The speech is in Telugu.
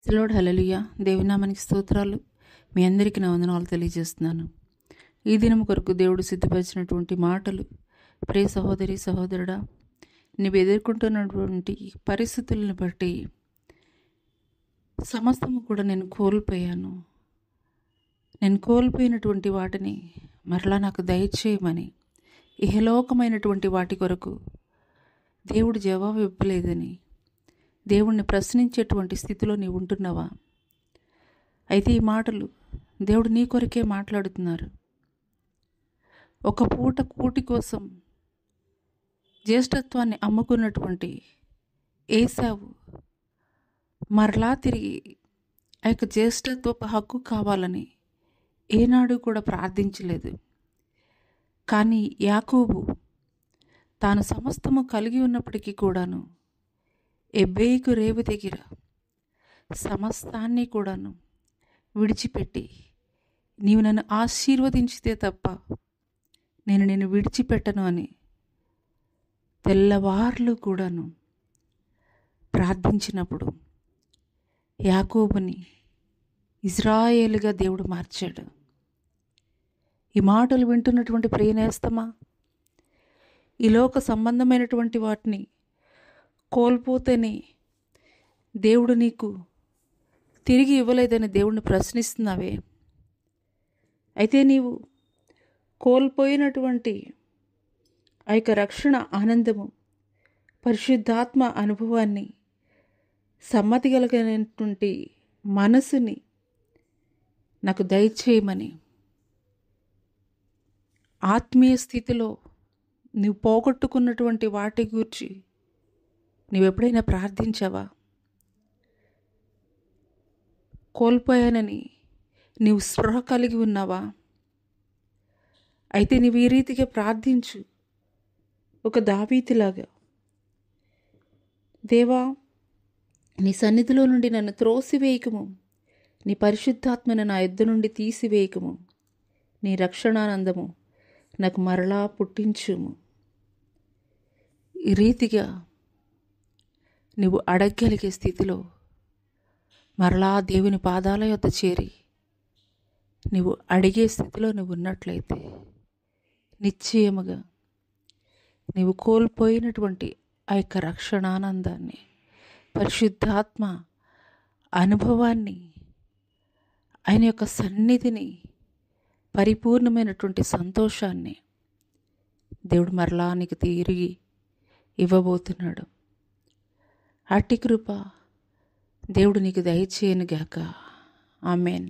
ప్రైజ్ హల్లెలూయా. దేవునామానికి స్తోత్రాలు. మీ అందరికీ నా వందనాలు తెలియజేస్తున్నాను. ఈ దినం కొరకు దేవుడు సిద్ధపరిచినటువంటి మాటలు, ప్రియ సహోదరి సహోదరుడా, నీవు ఎదుర్కొంటున్నటువంటి పరిస్థితులను బట్టి సమస్తము కూడా నేను కోల్పోయాను. నేను కోల్పోయినటువంటి వాటిని మరలా నాకు దయచేయమని, ఇహలోకమైనటువంటి వాటి కొరకు దేవుడు జవాబు ఇవ్వలేదని దేవుణ్ణి ప్రశ్నించేటువంటి స్థితిలో నీవు ఉంటున్నావా? అయితే ఈ మాటలు దేవుడు నీ కొరకే మాట్లాడుతున్నారు. ఒక పూట కూటి కోసం జ్యేష్ఠత్వాన్ని అమ్ముకున్నటువంటి ఏశావు మరలా తిరిగి ఆ యొక్క జ్యేష్ఠత్వపు హక్కు కావాలని ఏనాడు కూడా ప్రార్థించలేదు. కానీ యాకోబు తాను సమస్తము కలిగి ఉన్నప్పటికీ కూడాను ఎబ్బేయికు రేవు దగ్గర సమస్తాన్ని కూడాను విడిచిపెట్టి, నీవు నన్ను ఆశీర్వదించితే తప్ప నేను నిన్ను విడిచిపెట్టను అని తెల్లవార్లు కూడాను ప్రార్థించినప్పుడు యాకోబుని ఇజ్రాయేలుగా దేవుడు మార్చాడు. ఈ మాటలు వింటున్నటువంటి ప్రియనేస్తమా, ఈ లోక సంబంధమైనటువంటి వాటిని కోల్పోతేనే దేవుడు నీకు తిరిగి ఇవ్వలేదని దేవుడిని ప్రశ్నిస్తున్నావే? అయితే నీవు కోల్పోయినటువంటి ఆ యొక్క రక్షణ ఆనందము, పరిశుద్ధాత్మ అనుభవాన్ని, సమ్మతి కలిగినటువంటి మనసుని నాకు దయచేయమని, ఆత్మీయ స్థితిలో నువ్వు పోగొట్టుకున్నటువంటి వాటి గురించి నువ్వెప్పుడైనా ప్రార్థించావా? కోల్పోయానని నీవు స్పృహ కలిగి ఉన్నావా? అయితే నీవు ఈ రీతిగా ప్రార్థించు, ఒక దావీదులాగా. దేవా, నీ సన్నిధిలో నుండి నన్ను త్రోసివేయకము, నీ పరిశుద్ధాత్మను నా యొద్ద నుండి తీసివేయకము, నీ రక్షణానందము నాకు మరలా పుట్టించుము. ఈ రీతిగా నువ్వు అడగగలిగే స్థితిలో మరలా దేవుని పాదాల యొద్ద చేరి నువ్వు అడిగే స్థితిలో నువ్వు ఉన్నట్లయితే నిశ్చయముగా నీవు కోల్పోయినటువంటి ఆ యొక్క రక్షణానందాన్ని, పరిశుద్ధాత్మ అనుభవాన్ని, ఆయన యొక్క సన్నిధిని, పరిపూర్ణమైనటువంటి సంతోషాన్ని దేవుడు మరలా నీకు తిరిగి ఇవ్వబోతున్నాడు. అట్టి కృప దేవుడు నీకు దయచేయనుగాక. ఆమేన్.